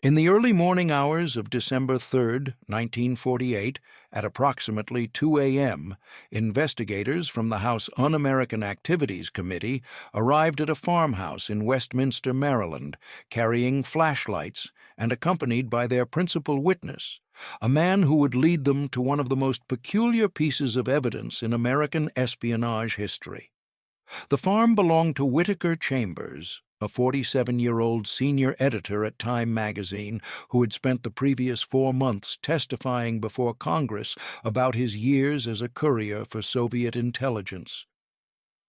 In the early morning hours of December 3, 1948, at approximately 2 a.m., investigators from the House Un-American Activities Committee arrived at a farmhouse in Westminster, Maryland, carrying flashlights and accompanied by their principal witness, a man who would lead them to one of the most peculiar pieces of evidence in American espionage history. The farm belonged to Whittaker Chambers, a 47-year-old senior editor at Time magazine who had spent the previous 4 months testifying before Congress about his years as a courier for Soviet intelligence.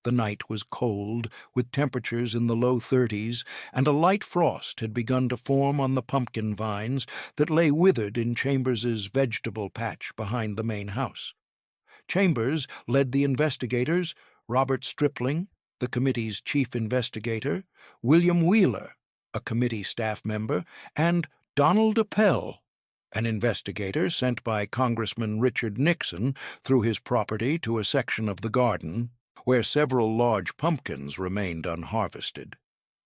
The night was cold, with temperatures in the low 30s, and a light frost had begun to form on the pumpkin vines that lay withered in Chambers's vegetable patch behind the main house. Chambers led the investigators, Robert Stripling, the committee's chief investigator, William Wheeler, a committee staff member, and Donald Appel, an investigator sent by Congressman Richard Nixon through his property to a section of the garden where several large pumpkins remained unharvested.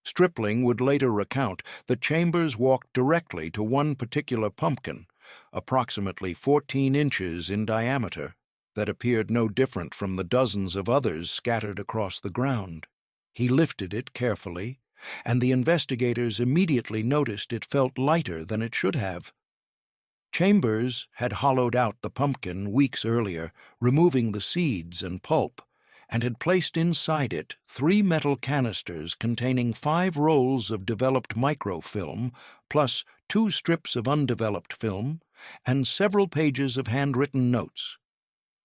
Stripling would later recount that Chambers walked directly to one particular pumpkin, approximately 14 inches in diameter, that appeared no different from the dozens of others scattered across the ground. He lifted it carefully, and the investigators immediately noticed it felt lighter than it should have. Chambers had hollowed out the pumpkin weeks earlier, removing the seeds and pulp, and had placed inside it 3 metal canisters containing 5 rolls of developed microfilm, plus 2 strips of undeveloped film, and several pages of handwritten notes.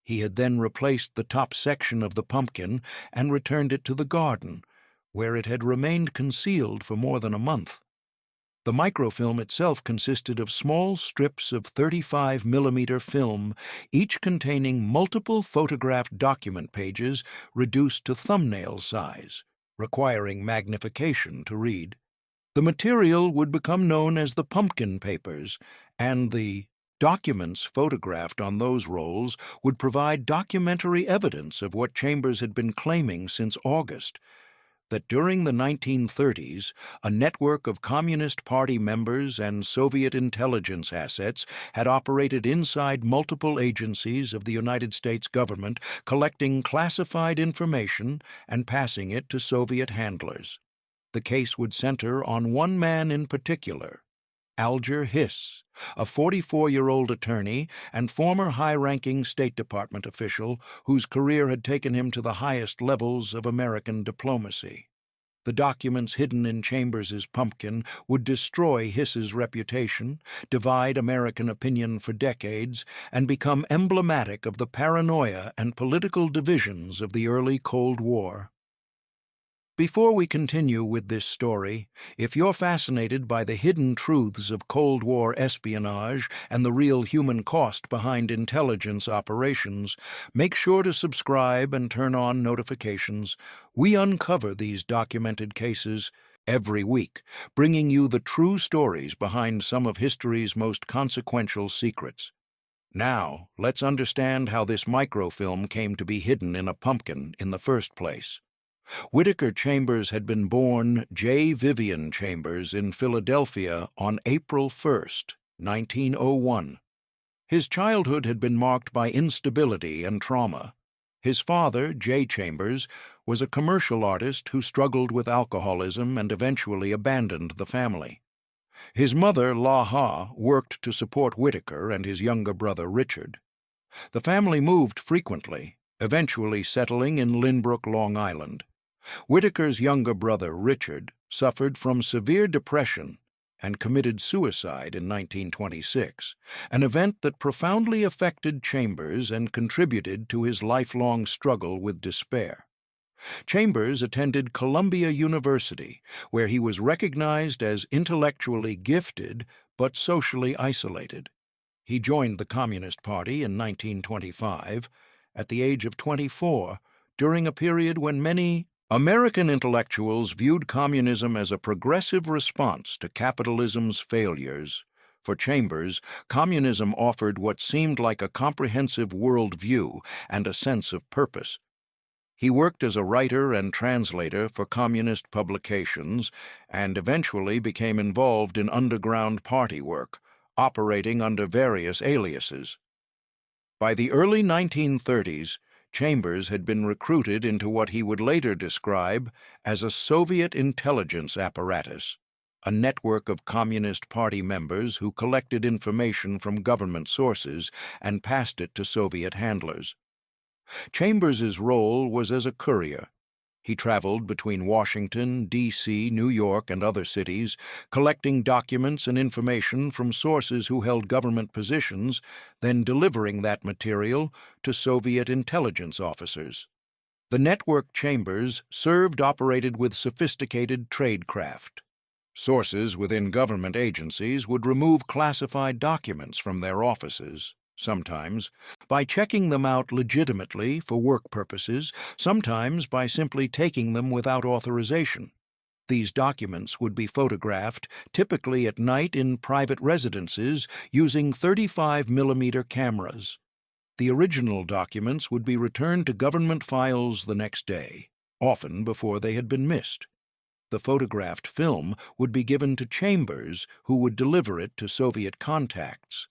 He had then replaced the top section of the pumpkin and returned it to the garden, where it had remained concealed for more than a month. The microfilm itself consisted of small strips of 35mm film, each containing multiple photographed document pages reduced to thumbnail size, requiring magnification to read. The material would become known as the pumpkin papers, and the documents photographed on those rolls would provide documentary evidence of what Chambers had been claiming since August, that during the 1930s, a network of Communist Party members and Soviet intelligence assets had operated inside multiple agencies of the United States government, collecting classified information and passing it to Soviet handlers. The case would center on one man in particular, Alger Hiss, a 44-year-old attorney and former high-ranking State Department official whose career had taken him to the highest levels of American diplomacy. The documents hidden in Chambers's pumpkin would destroy Hiss's reputation, divide American opinion for decades, and become emblematic of the paranoia and political divisions of the early Cold War. Before we continue with this story, if you're fascinated by the hidden truths of Cold War espionage and the real human cost behind intelligence operations, make sure to subscribe and turn on notifications. We uncover these documented cases every week, bringing you the true stories behind some of history's most consequential secrets. Now, let's understand how this microfilm came to be hidden in a pumpkin in the first place. Whittaker Chambers had been born J. Vivian Chambers in Philadelphia on April 1, 1901. His childhood had been marked by instability and trauma. His father, J. Chambers, was a commercial artist who struggled with alcoholism and eventually abandoned the family. His mother, La Ha, worked to support Whittaker and his younger brother, Richard. The family moved frequently, eventually settling in Lynbrook, Long Island. Whittaker's younger brother, Richard, suffered from severe depression and committed suicide in 1926, an event that profoundly affected Chambers and contributed to his lifelong struggle with despair. Chambers attended Columbia University, where he was recognized as intellectually gifted but socially isolated. He joined the Communist Party in 1925, at the age of 24, during a period when many American intellectuals viewed communism as a progressive response to capitalism's failures. For Chambers, communism offered what seemed like a comprehensive worldview and a sense of purpose. He worked as a writer and translator for communist publications and eventually became involved in underground party work, operating under various aliases. By the early 1930s, Chambers had been recruited into what he would later describe as a Soviet intelligence apparatus, a network of Communist Party members who collected information from government sources and passed it to Soviet handlers. Chambers's role was as a courier. He traveled between Washington, D.C., New York, and other cities, collecting documents and information from sources who held government positions, then delivering that material to Soviet intelligence officers. The network Chambers served operated with sophisticated tradecraft. Sources within government agencies would remove classified documents from their offices, sometimes by checking them out legitimately for work purposes, sometimes by simply taking them without authorization. These documents would be photographed, typically at night in private residences, using 35mm cameras. The original documents would be returned to government files the next day, often before they had been missed. The photographed film would be given to Chambers, who would deliver it to Soviet contacts.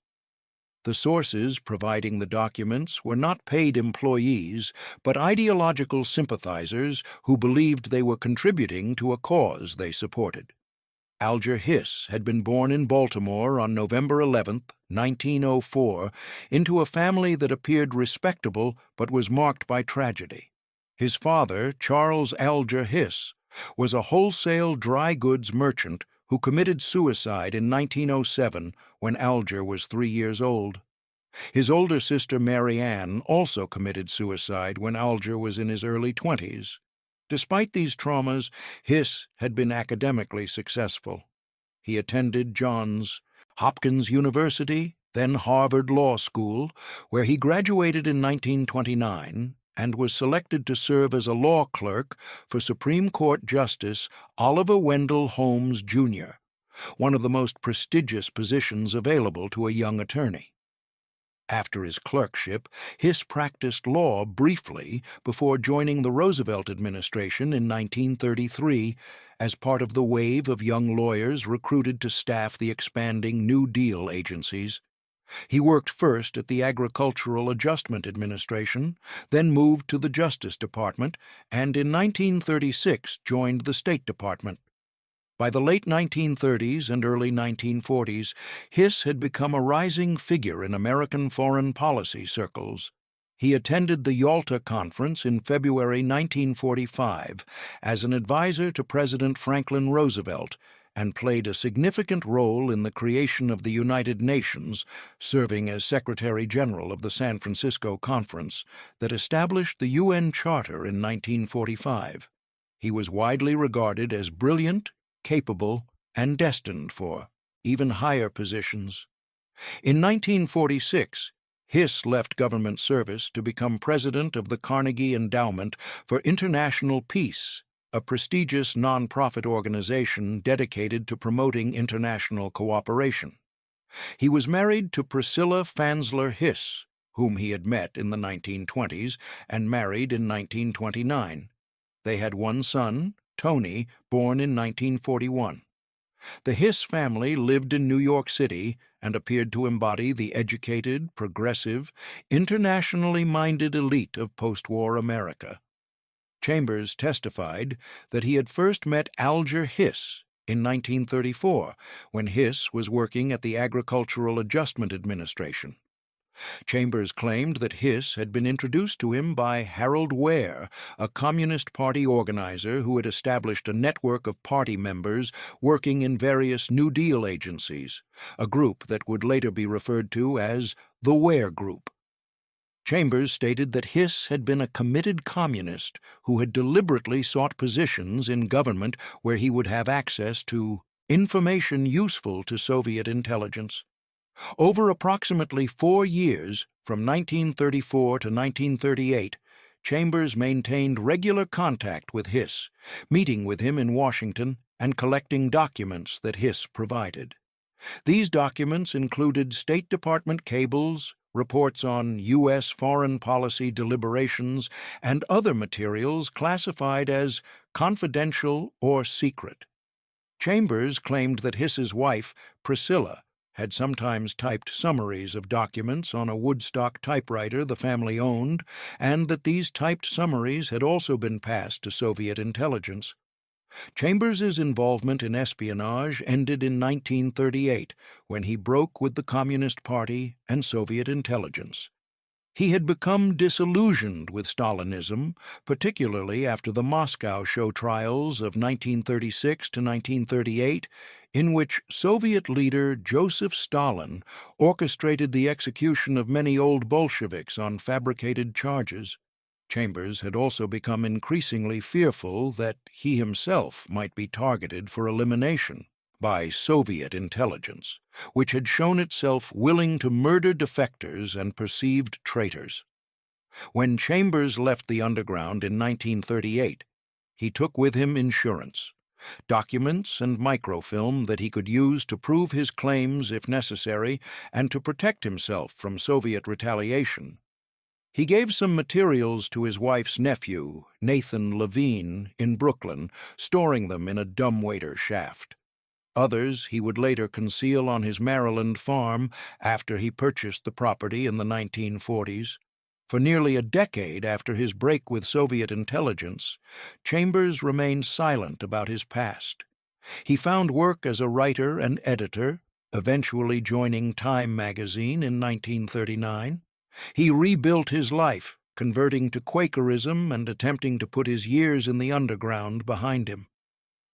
The sources providing the documents were not paid employees, but ideological sympathizers who believed they were contributing to a cause they supported. Alger Hiss had been born in Baltimore on November 11, 1904, into a family that appeared respectable but was marked by tragedy. His father, Charles Alger Hiss, was a wholesale dry goods merchant who committed suicide in 1907 when Alger was 3 years old. His older sister Mary Ann also committed suicide when Alger was in his early 20s. Despite these traumas, Hiss had been academically successful. He attended Johns Hopkins University, then Harvard Law School, where he graduated in 1929 and was selected to serve as a law clerk for Supreme Court Justice Oliver Wendell Holmes, Jr., one of the most prestigious positions available to a young attorney. After his clerkship, Hiss practiced law briefly before joining the Roosevelt administration in 1933 as part of the wave of young lawyers recruited to staff the expanding New Deal agencies. He worked first at the Agricultural Adjustment Administration, then moved to the Justice Department, and in 1936 joined the State Department. By the late 1930s and early 1940s, Hiss had become a rising figure in American foreign policy circles. He attended the Yalta Conference in February 1945 as an advisor to President Franklin Roosevelt and played a significant role in the creation of the United Nations, serving as Secretary General of the San Francisco Conference that established the UN Charter in 1945. He was widely regarded as brilliant, capable, and destined for even higher positions. In 1946, Hiss left government service to become president of the Carnegie Endowment for International Peace, a prestigious nonprofit organization dedicated to promoting international cooperation. He was married to Priscilla Fansler Hiss, whom he had met in the 1920s and married in 1929. They had one son, Tony, born in 1941. The Hiss family lived in New York City and appeared to embody the educated, progressive, internationally minded elite of post-war America. Chambers testified that he had first met Alger Hiss in 1934 when Hiss was working at the Agricultural Adjustment Administration. Chambers claimed that Hiss had been introduced to him by Harold Ware, a Communist Party organizer who had established a network of party members working in various New Deal agencies, a group that would later be referred to as the Ware Group. Chambers stated that Hiss had been a committed communist who had deliberately sought positions in government where he would have access to information useful to Soviet intelligence. Over approximately 4 years, from 1934 to 1938, Chambers maintained regular contact with Hiss, meeting with him in Washington and collecting documents that Hiss provided. These documents included State Department cables, reports on U.S. foreign policy deliberations, and other materials classified as confidential or secret. Chambers claimed that Hiss's wife, Priscilla, had sometimes typed summaries of documents on a Woodstock typewriter the family owned, and that these typed summaries had also been passed to Soviet intelligence. Chambers's involvement in espionage ended in 1938, when he broke with the Communist Party and Soviet intelligence. He had become disillusioned with Stalinism, particularly after the Moscow show trials of 1936 to 1938, in which Soviet leader Joseph Stalin orchestrated the execution of many old Bolsheviks on fabricated charges. Chambers had also become increasingly fearful that he himself might be targeted for elimination by Soviet intelligence, which had shown itself willing to murder defectors and perceived traitors. When Chambers left the underground in 1938, he took with him insurance, documents and microfilm that he could use to prove his claims if necessary and to protect himself from Soviet retaliation. He gave some materials to his wife's nephew, Nathan Levine, in Brooklyn, storing them in a dumbwaiter shaft. Others he would later conceal on his Maryland farm after he purchased the property in the 1940s. For nearly a decade after his break with Soviet intelligence, Chambers remained silent about his past. He found work as a writer and editor, eventually joining Time magazine in 1939. He rebuilt his life, converting to Quakerism and attempting to put his years in the underground behind him.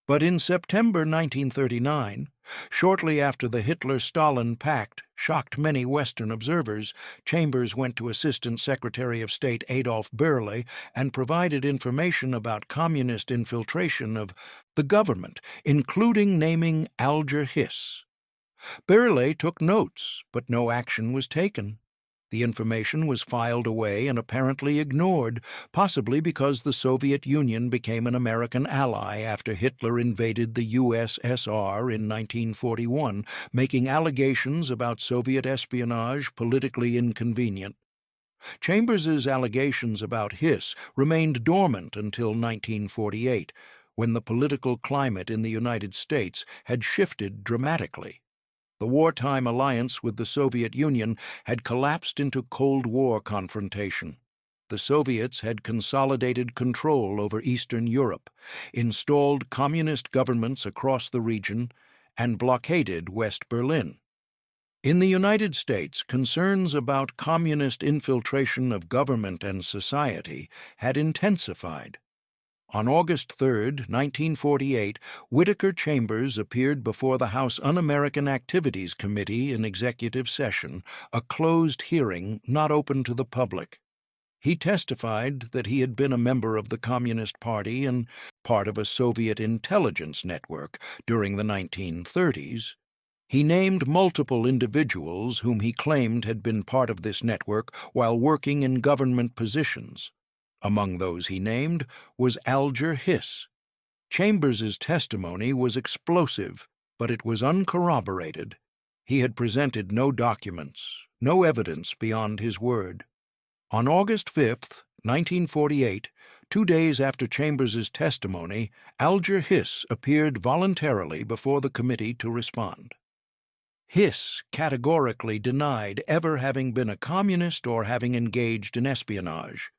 But in September 1939, shortly after the Hitler-Stalin Pact shocked many Western observers, Chambers went to Assistant Secretary of State Adolf Berle and provided information about communist infiltration of the government, including naming Alger Hiss. Berle took notes, but no action was taken. The information was filed away and apparently ignored, possibly because the Soviet Union became an American ally after Hitler invaded the USSR in 1941, making allegations about Soviet espionage politically inconvenient. Chambers's allegations about Hiss remained dormant until 1948, when the political climate in the United States had shifted dramatically. The wartime alliance with the Soviet Union had collapsed into Cold War confrontation. The Soviets had consolidated control over Eastern Europe, installed communist governments across the region, and blockaded West Berlin. In the United States, concerns about communist infiltration of government and society had intensified. On August 3, 1948, Whittaker Chambers appeared before the House Un-American Activities Committee in executive session, a closed hearing not open to the public. He testified that he had been a member of the Communist Party and part of a Soviet intelligence network during the 1930s. He named multiple individuals whom he claimed had been part of this network while working in government positions. Among those he named was Alger Hiss. Chambers's testimony was explosive, but it was uncorroborated. He had presented no documents, no evidence beyond his word. On August 5, 1948, 2 days after Chambers's testimony, Alger Hiss appeared voluntarily before the committee to respond. Hiss categorically denied ever having been a communist or having engaged in espionage.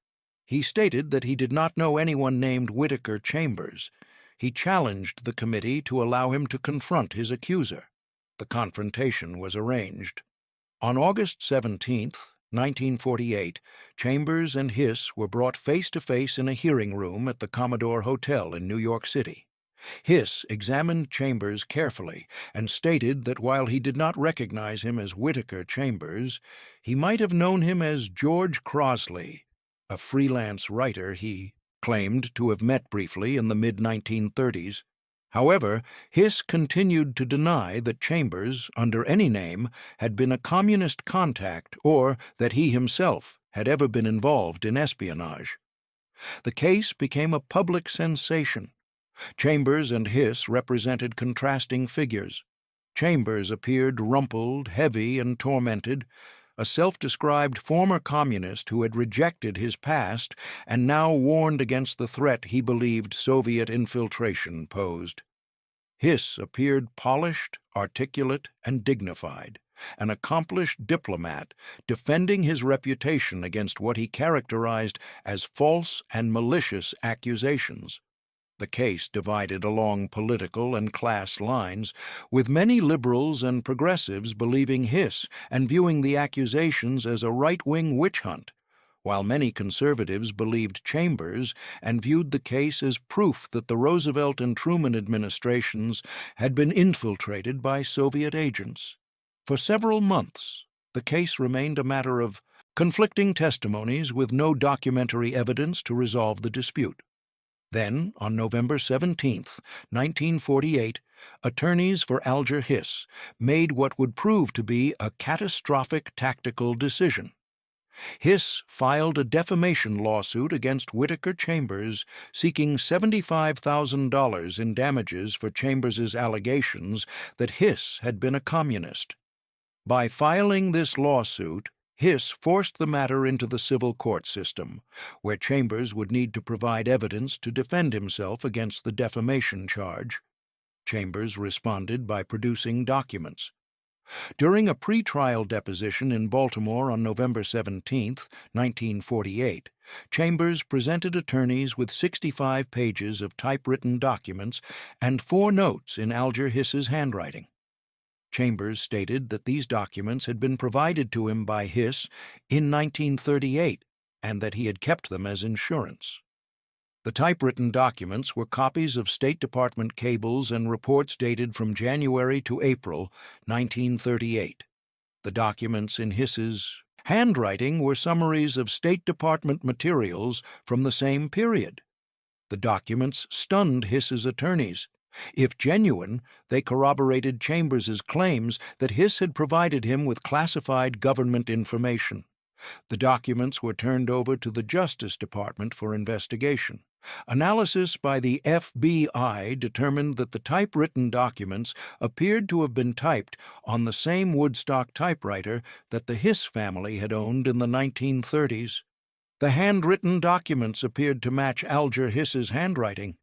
He stated that he did not know anyone named Whittaker Chambers. He challenged the committee to allow him to confront his accuser. The confrontation was arranged. On August 17, 1948, Chambers and Hiss were brought face-to-face in a hearing room at the Commodore Hotel in New York City. Hiss examined Chambers carefully and stated that while he did not recognize him as Whittaker Chambers, he might have known him as George Crosley, a freelance writer he claimed to have met briefly in the mid-1930s. However, Hiss continued to deny that Chambers, under any name, had been a communist contact or that he himself had ever been involved in espionage. The case became a public sensation. Chambers and Hiss represented contrasting figures. Chambers appeared rumpled, heavy, and tormented, a self-described former communist who had rejected his past and now warned against the threat he believed Soviet infiltration posed. Hiss appeared polished, articulate, and dignified, an accomplished diplomat defending his reputation against what he characterized as false and malicious accusations. The case divided along political and class lines, with many liberals and progressives believing Hiss and viewing the accusations as a right-wing witch hunt, while many conservatives believed Chambers and viewed the case as proof that the Roosevelt and Truman administrations had been infiltrated by Soviet agents. For several months, the case remained a matter of conflicting testimonies with no documentary evidence to resolve the dispute. Then, on November 17, 1948, attorneys for Alger Hiss made what would prove to be a catastrophic tactical decision. Hiss filed a defamation lawsuit against Whittaker Chambers, seeking $75,000 in damages for Chambers's allegations that Hiss had been a communist. By filing this lawsuit, Hiss forced the matter into the civil court system, where Chambers would need to provide evidence to defend himself against the defamation charge. Chambers responded by producing documents. During a pretrial deposition in Baltimore on November 17, 1948, Chambers presented attorneys with 65 pages of typewritten documents and 4 notes in Alger Hiss's handwriting. Chambers stated that these documents had been provided to him by Hiss in 1938 and that he had kept them as insurance. The typewritten documents were copies of State Department cables and reports dated from January to April 1938. The documents in Hiss's handwriting were summaries of State Department materials from the same period. The documents stunned Hiss's attorneys. If genuine, they corroborated Chambers's claims that Hiss had provided him with classified government information. The documents were turned over to the Justice Department for investigation. Analysis by the FBI determined that the typewritten documents appeared to have been typed on the same Woodstock typewriter that the Hiss family had owned in the 1930s. The handwritten documents appeared to match Alger Hiss's handwriting,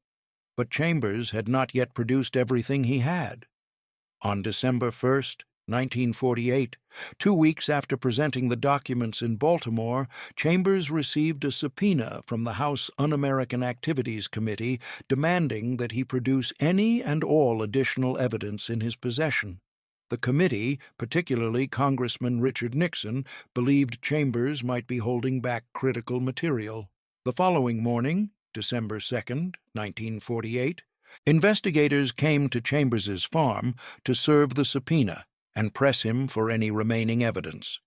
but Chambers had not yet produced everything he had. On December 1, 1948, 2 weeks after presenting the documents in Baltimore, Chambers received a subpoena from the House Un-American Activities Committee demanding that he produce any and all additional evidence in his possession. The committee, particularly Congressman Richard Nixon, believed Chambers might be holding back critical material. The following morning, December 2, 1948, investigators came to Chambers's farm to serve the subpoena and press him for any remaining evidence.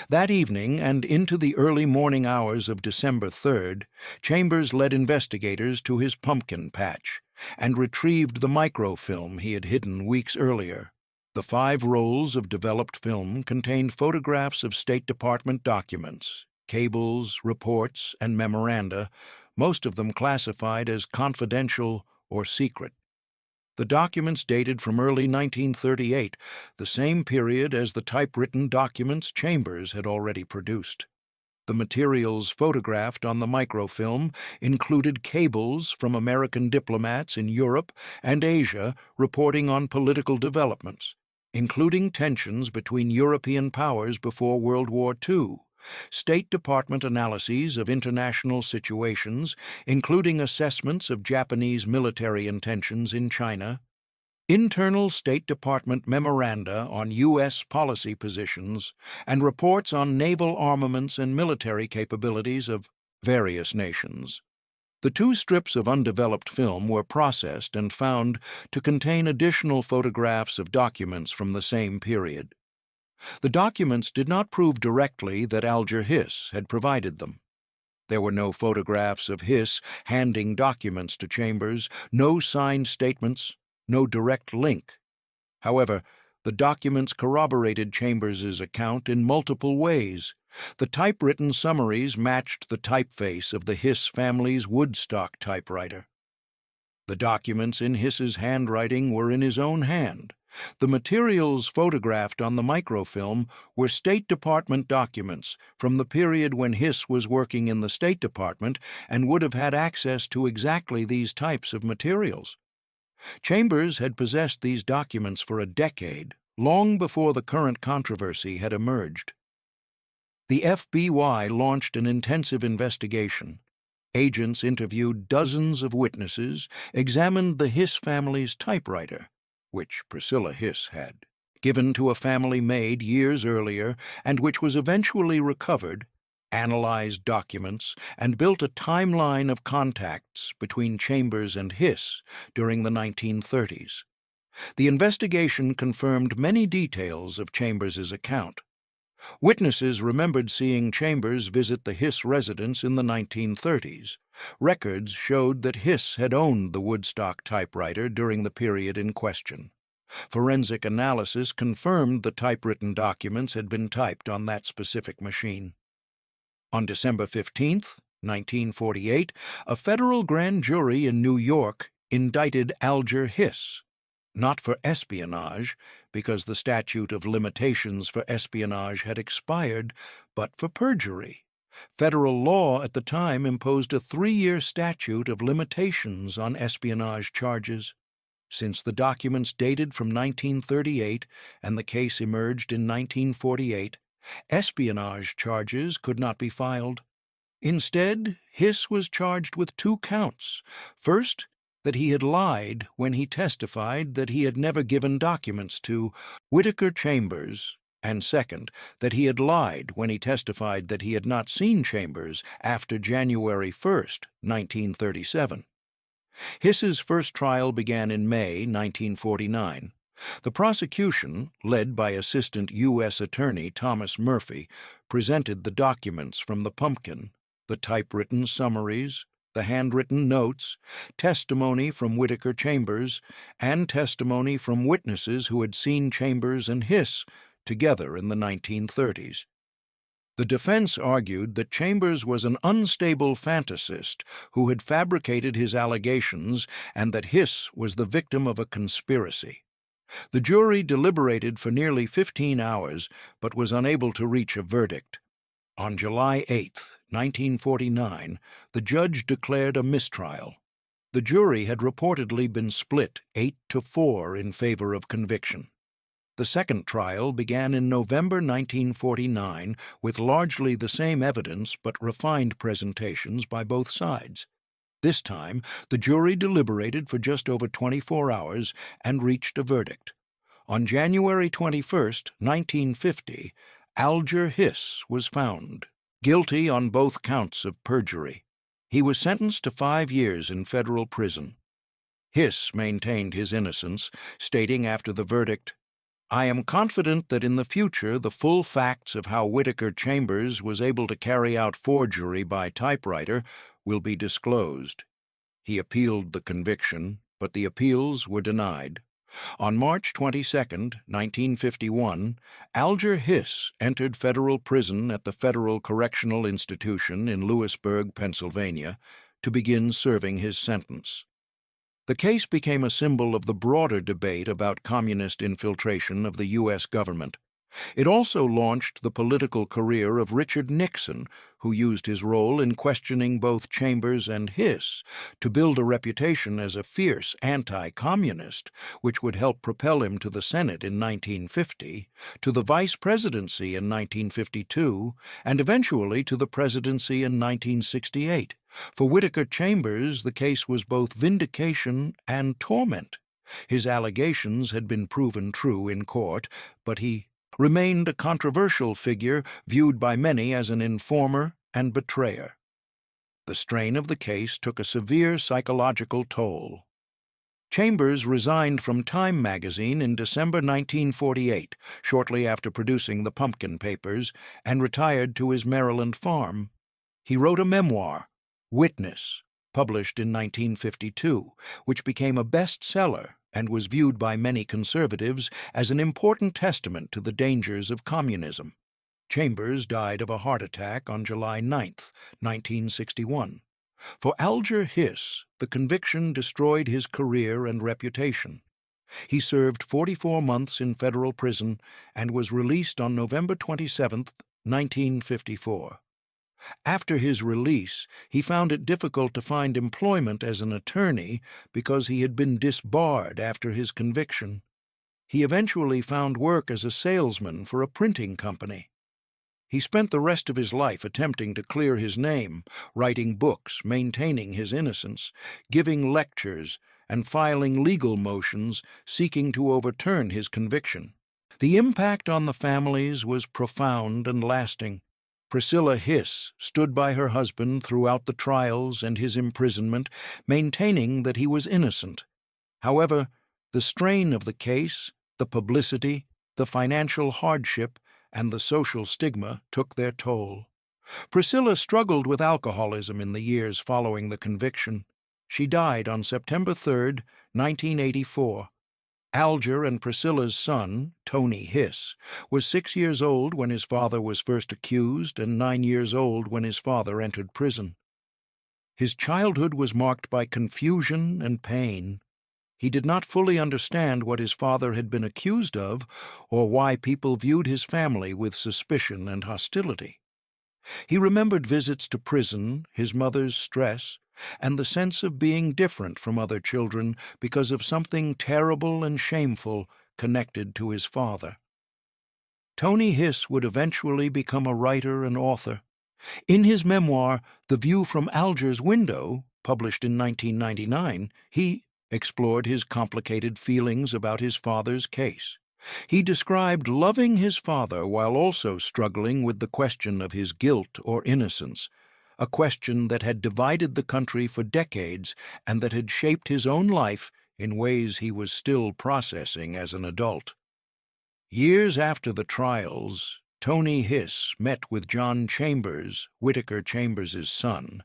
That evening and into the early morning hours of December 3rd, Chambers led investigators to his pumpkin patch and retrieved the microfilm he had hidden weeks earlier. The 5 rolls of developed film contained photographs of State Department documents, cables, reports, and memoranda, most of them classified as confidential or secret. The documents dated from early 1938, the same period as the typewritten documents Chambers had already produced. The materials photographed on the microfilm included cables from American diplomats in Europe and Asia reporting on political developments, including tensions between European powers before World War II, State Department analyses of international situations, including assessments of Japanese military intentions in China, internal State Department memoranda on U.S. policy positions, and reports on naval armaments and military capabilities of various nations. The 2 strips of undeveloped film were processed and found to contain additional photographs of documents from the same period. The documents did not prove directly that Alger Hiss had provided them. There were no photographs of Hiss handing documents to Chambers, no signed statements, no direct link. However, the documents corroborated Chambers's account in multiple ways. The typewritten summaries matched the typeface of the Hiss family's Woodstock typewriter. The documents in Hiss's handwriting were in his own hand, The materials photographed on the microfilm were State Department documents from the period when Hiss was working in the State Department and would have had access to exactly these types of materials. Chambers had possessed these documents for a decade, long before the current controversy had emerged. The FBI launched an intensive investigation. Agents interviewed dozens of witnesses, examined the Hiss family's typewriter, which Priscilla Hiss had, given to a family maid years earlier and which was eventually recovered, analyzed documents, and built a timeline of contacts between Chambers and Hiss during the 1930s. The investigation confirmed many details of Chambers's account. Witnesses remembered seeing Chambers visit the Hiss residence in the 1930s. Records showed that Hiss had owned the Woodstock typewriter during the period in question. Forensic analysis confirmed the typewritten documents had been typed on that specific machine. On December 15, 1948, a federal grand jury in New York indicted Alger Hiss, not for espionage, because the statute of limitations for espionage had expired, but for perjury. Federal law at the time imposed a 3-year statute of limitations on espionage charges. Since the documents dated from 1938 and the case emerged in 1948, espionage charges could not be filed. Instead, Hiss was charged with 2 counts. First, that he had lied when he testified that he had never given documents to Whittaker Chambers, and second, that he had lied when he testified that he had not seen Chambers after January 1, 1937. Hiss's first trial began in May 1949. The prosecution, led by Assistant U.S. Attorney Thomas Murphy, presented the documents from the pumpkin, the typewritten summaries, the handwritten notes, testimony from Whittaker Chambers, and testimony from witnesses who had seen Chambers and Hiss together in the 1930s. The defense argued that Chambers was an unstable fantasist who had fabricated his allegations and that Hiss was the victim of a conspiracy. The jury deliberated for nearly 15 hours but was unable to reach a verdict. On July 8, 1949, the judge declared a mistrial. The jury had reportedly been split 8-4 in favor of conviction. The second trial began in November 1949 with largely the same evidence but refined presentations by both sides. This time, the jury deliberated for just over 24 hours and reached a verdict. On January 21, 1950, Alger Hiss was found guilty on both counts of perjury. He was sentenced to 5 years in federal prison. Hiss maintained his innocence, stating after the verdict, "I am confident that in the future the full facts of how Whittaker Chambers was able to carry out forgery by typewriter will be disclosed." He appealed the conviction, but the appeals were denied. On March 22, 1951, Alger Hiss entered federal prison at the Federal Correctional Institution in Lewisburg, Pennsylvania, to begin serving his sentence. The case became a symbol of the broader debate about communist infiltration of the U.S. government. It also launched the political career of Richard Nixon, who used his role in questioning both Chambers and Hiss to build a reputation as a fierce anti-communist, which would help propel him to the Senate in 1950, to the vice presidency in 1952, and eventually to the presidency in 1968. For Whittaker Chambers, the case was both vindication and torment. His allegations had been proven true in court, but he remained a controversial figure viewed by many as an informer and betrayer. The strain of the case took a severe psychological toll. Chambers resigned from Time magazine in December 1948, shortly after producing the Pumpkin Papers, and retired to his Maryland farm. He wrote a memoir, Witness, published in 1952, which became a bestseller and was viewed by many conservatives as an important testament to the dangers of communism. Chambers died of a heart attack on July 9, 1961. For Alger Hiss, the conviction destroyed his career and reputation. He served 44 months in federal prison and was released on November 27, 1954. After his release, he found it difficult to find employment as an attorney because he had been disbarred after his conviction. He eventually found work as a salesman for a printing company. He spent the rest of his life attempting to clear his name, writing books, maintaining his innocence, giving lectures, and filing legal motions seeking to overturn his conviction. The impact on the families was profound and lasting. Priscilla Hiss stood by her husband throughout the trials and his imprisonment, maintaining that he was innocent. However, the strain of the case, the publicity, the financial hardship, and the social stigma took their toll. Priscilla struggled with alcoholism in the years following the conviction. She died on September 3, 1984. Alger and Priscilla's son, Tony Hiss, was 6 years old when his father was first accused and 9 years old when his father entered prison. His childhood was marked by confusion and pain. He did not fully understand what his father had been accused of or why people viewed his family with suspicion and hostility. He remembered visits to prison, his mother's stress, and the sense of being different from other children because of something terrible and shameful connected to his father. Tony Hiss would eventually become a writer and author. In his memoir, The View from Alger's Window, published in 1999, he explored his complicated feelings about his father's case. He described loving his father while also struggling with the question of his guilt or innocence, a question that had divided the country for decades and that had shaped his own life in ways he was still processing as an adult. Years after the trials, Tony Hiss met with John Chambers, Whittaker Chambers' son,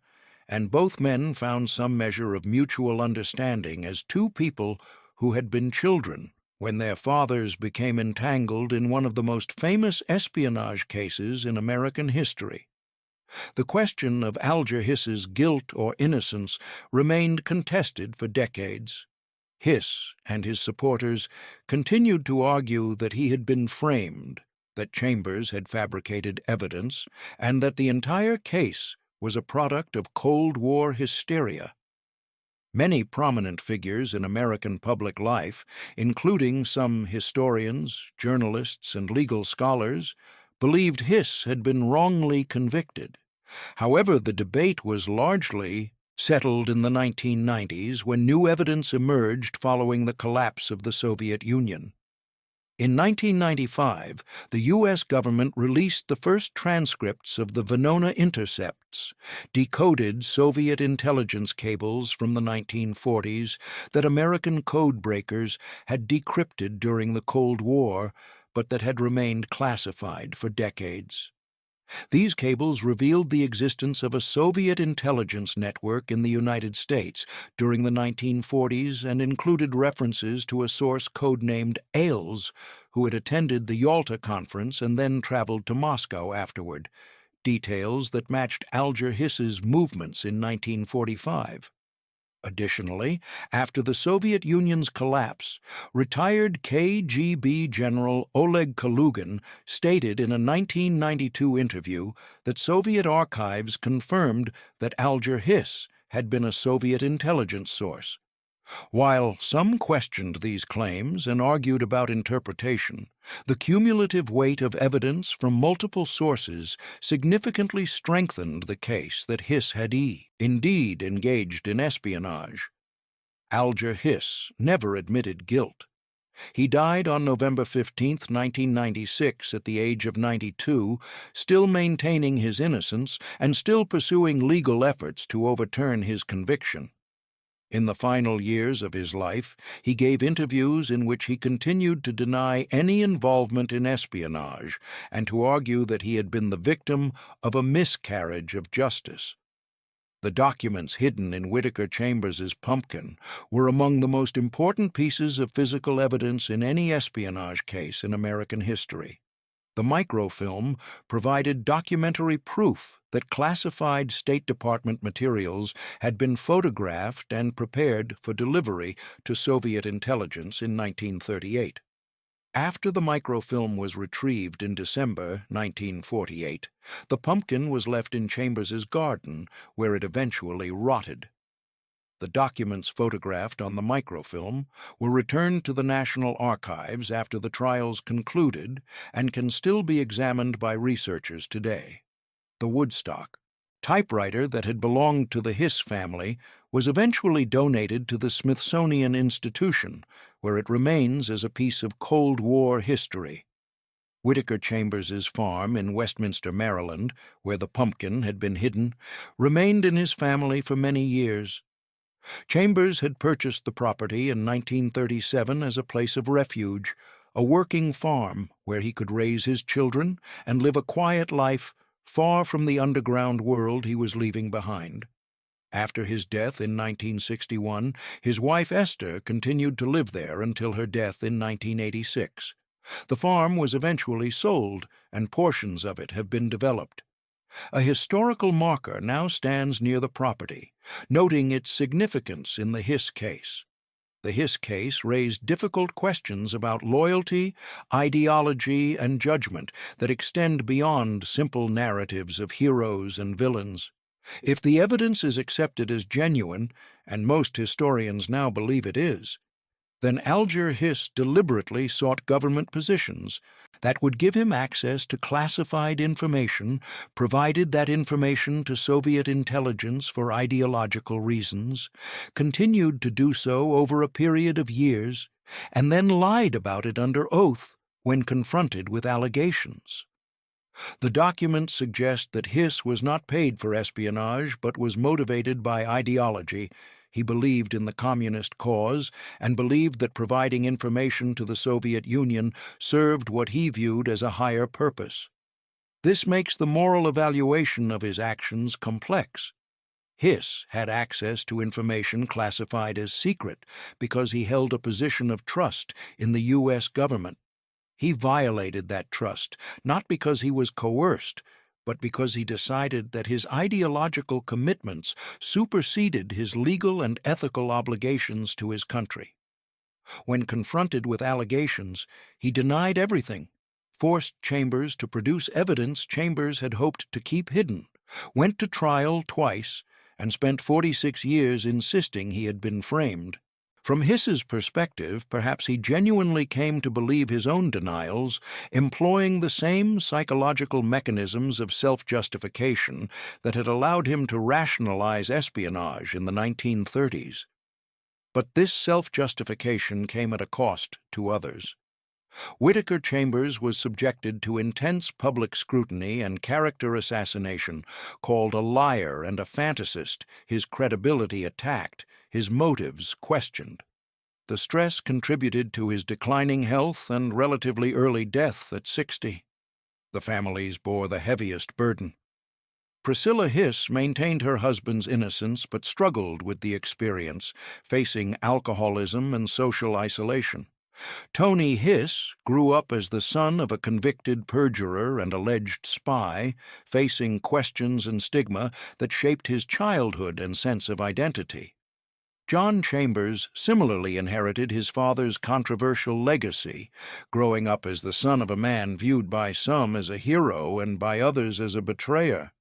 and both men found some measure of mutual understanding as two people who had been children when their fathers became entangled in one of the most famous espionage cases in American history. The question of Alger Hiss's guilt or innocence remained contested for decades. Hiss and his supporters continued to argue that he had been framed, that Chambers had fabricated evidence, and that the entire case was a product of Cold War hysteria. Many prominent figures in American public life, including some historians, journalists, and legal scholars, believed Hiss had been wrongly convicted. However, the debate was largely settled in the 1990s when new evidence emerged following the collapse of the Soviet Union. In 1995, the U.S. government released the first transcripts of the Venona intercepts, decoded Soviet intelligence cables from the 1940s that American code breakers had decrypted during the Cold War, but that had remained classified for decades. These cables revealed the existence of a Soviet intelligence network in the United States during the 1940s and included references to a source codenamed Ailes, who had attended the Yalta conference and then traveled to Moscow afterward, details that matched Alger Hiss's movements in 1945. Additionally, after the Soviet Union's collapse, retired KGB General Oleg Kalugin stated in a 1992 interview that Soviet archives confirmed that Alger Hiss had been a Soviet intelligence source. While some questioned these claims and argued about interpretation, the cumulative weight of evidence from multiple sources significantly strengthened the case that Hiss had indeed engaged in espionage. Alger Hiss never admitted guilt. He died on November 15, 1996, at the age of 92, still maintaining his innocence and still pursuing legal efforts to overturn his conviction. In the final years of his life, he gave interviews in which he continued to deny any involvement in espionage and to argue that he had been the victim of a miscarriage of justice. The documents hidden in Whittaker Chambers' pumpkin were among the most important pieces of physical evidence in any espionage case in American history. The microfilm provided documentary proof that classified State Department materials had been photographed and prepared for delivery to Soviet intelligence in 1938. After the microfilm was retrieved in December 1948, the pumpkin was left in Chambers's garden, where it eventually rotted. The documents photographed on the microfilm were returned to the National Archives after the trials concluded and can still be examined by researchers today. The Woodstock typewriter that had belonged to the Hiss family was eventually donated to the Smithsonian Institution, where it remains as a piece of Cold War history. Whittaker Chambers's farm in Westminster, Maryland, where the pumpkin had been hidden, remained in his family for many years. Chambers had purchased the property in 1937 as a place of refuge, a working farm where he could raise his children and live a quiet life far from the underground world he was leaving behind. After his death in 1961, his wife Esther continued to live there until her death in 1986. The farm was eventually sold, and portions of it have been developed. A historical marker now stands near the property, noting its significance in the Hiss case. The Hiss case raised difficult questions about loyalty, ideology, and judgment that extend beyond simple narratives of heroes and villains. If the evidence is accepted as genuine, and most historians now believe it is, then Alger Hiss deliberately sought government positions that would give him access to classified information, provided that information to Soviet intelligence for ideological reasons, continued to do so over a period of years, and then lied about it under oath when confronted with allegations. The documents suggest that Hiss was not paid for espionage but was motivated by ideology. He believed in the communist cause and believed that providing information to the Soviet Union served what he viewed as a higher purpose. This makes the moral evaluation of his actions complex. Hiss had access to information classified as secret because he held a position of trust in the U.S. government. He violated that trust, not because he was coerced, but because he decided that his ideological commitments superseded his legal and ethical obligations to his country. When confronted with allegations, he denied everything, forced Chambers to produce evidence Chambers had hoped to keep hidden, went to trial twice, and spent 46 years insisting he had been framed. From Hiss's perspective, perhaps he genuinely came to believe his own denials, employing the same psychological mechanisms of self-justification that had allowed him to rationalize espionage in the 1930s. But this self-justification came at a cost to others. Whittaker Chambers was subjected to intense public scrutiny and character assassination, called a liar and a fantasist, his credibility attacked, his motives questioned. The stress contributed to his declining health and relatively early death at 60. The families bore the heaviest burden. Priscilla Hiss maintained her husband's innocence but struggled with the experience, facing alcoholism and social isolation. Tony Hiss grew up as the son of a convicted perjurer and alleged spy, facing questions and stigma that shaped his childhood and sense of identity. John Chambers similarly inherited his father's controversial legacy, growing up as the son of a man viewed by some as a hero and by others as a betrayer.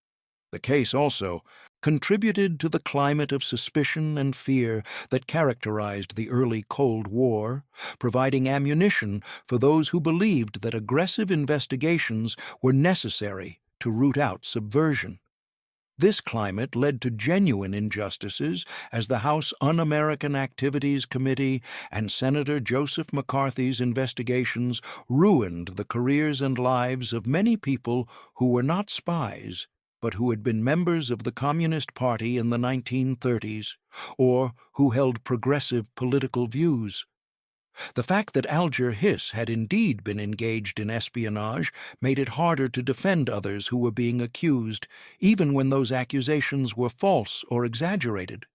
The case also contributed to the climate of suspicion and fear that characterized the early Cold War, providing ammunition for those who believed that aggressive investigations were necessary to root out subversion. This climate led to genuine injustices as the House Un-American Activities Committee and Senator Joseph McCarthy's investigations ruined the careers and lives of many people who were not spies, but who had been members of the Communist Party in the 1930s, or who held progressive political views. The fact that Alger Hiss had indeed been engaged in espionage made it harder to defend others who were being accused, even when those accusations were false or exaggerated.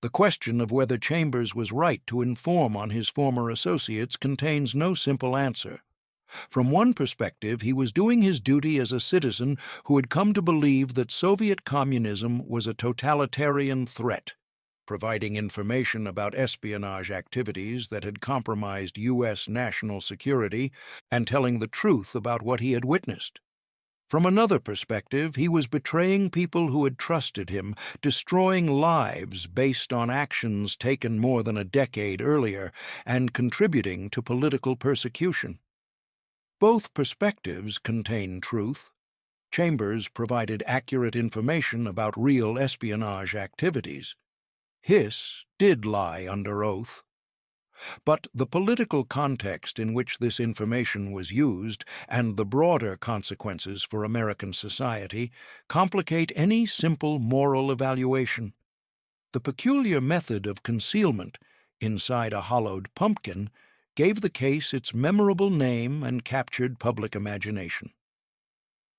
The question of whether Chambers was right to inform on his former associates contains no simple answer. From one perspective, he was doing his duty as a citizen who had come to believe that Soviet communism was a totalitarian threat, providing information about espionage activities that had compromised U.S. national security and telling the truth about what he had witnessed. From another perspective, he was betraying people who had trusted him, destroying lives based on actions taken more than a decade earlier, and contributing to political persecution. Both perspectives contain truth. Chambers provided accurate information about real espionage activities. Hiss did lie under oath. But the political context in which this information was used and the broader consequences for American society complicate any simple moral evaluation. The peculiar method of concealment inside a hollowed pumpkin gave the case its memorable name and captured public imagination.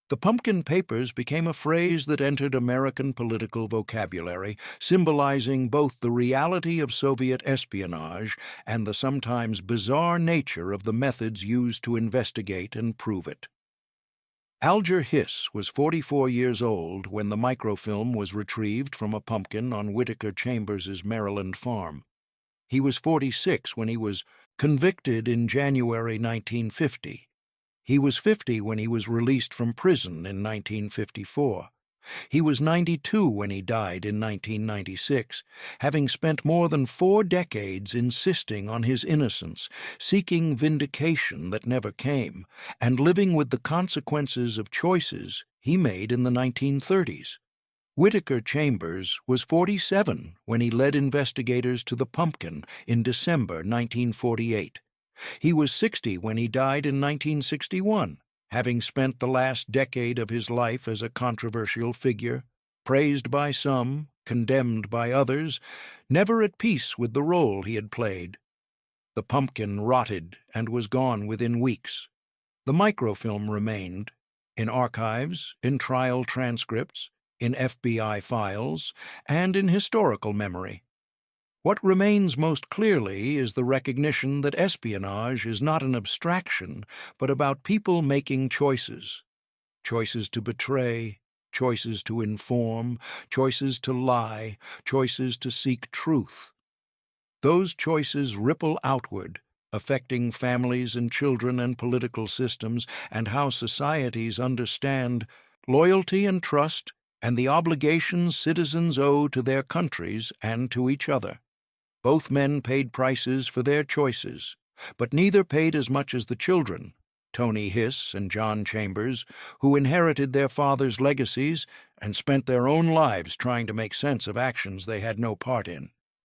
The pumpkin papers became a phrase that entered American political vocabulary, symbolizing both the reality of Soviet espionage and the sometimes bizarre nature of the methods used to investigate and prove it. Alger Hiss was 44 years old when the microfilm was retrieved from a pumpkin on Whittaker Chambers' Maryland farm. He was 46 when he was convicted in January 1950. He was 50 when he was released from prison in 1954. He was 92 when he died in 1996, having spent more than 4 decades insisting on his innocence, seeking vindication that never came, and living with the consequences of choices he made in the 1930s. Whittaker Chambers was 47 when he led investigators to the pumpkin in December 1948. He was 60 when he died in 1961, having spent the last decade of his life as a controversial figure, praised by some, condemned by others, never at peace with the role he had played. The pumpkin rotted and was gone within weeks. The microfilm remained, in archives, in trial transcripts, in FBI files, and in historical memory. What remains most clearly is the recognition that espionage is not an abstraction, but about people making choices. Choices to betray, choices to inform, choices to lie, choices to seek truth. Those choices ripple outward, affecting families and children and political systems, and how societies understand loyalty and trust and the obligations citizens owe to their countries and to each other. Both men paid prices for their choices, but neither paid as much as the children, Tony Hiss and John Chambers, who inherited their father's legacies and spent their own lives trying to make sense of actions they had no part in.